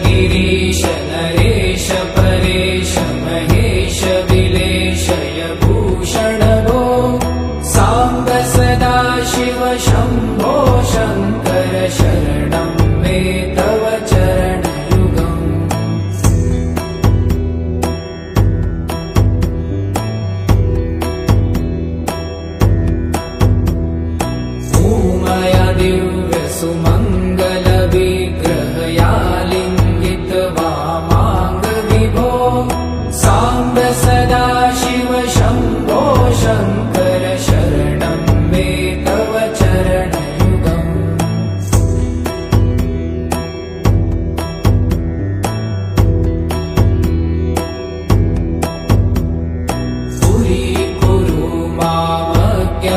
गिरीश नरेश परेश महेश विलेशय भूषण भो साम्ब सदा शिव शम्भो शङ्कर शरणं मे तव चरणयुगम् उमया दिव्य सुमङ्गल विग्रहया लिङ्गित वामाङ्ग विभो साम्ब सदा शिव शम्भो शङ्कर शरणं मे तव चरणयुगम् दूरीकुरु मामज्ञमनाथं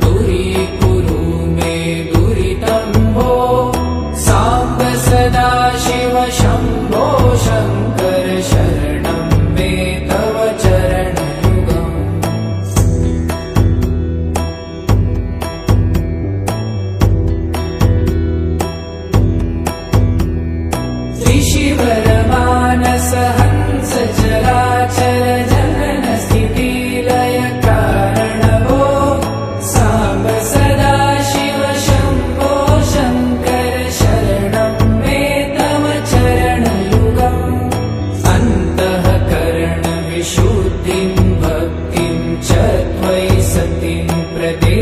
दूरीकुरु मे दुरितं भो साम्ब सदा शिव शम्भो शङ्कर शरणं मे तव चरणयुगम् त्रिशिवरमानस हंस चराचर जनन स्थिति लय कारण भो साम्ब सदा शिव शम्भो शङ्कर शरणं मे तव चरणयुगम् अन्तःकरण विशुद्धिं भक्तिं च त्वयि सतिं प्रदे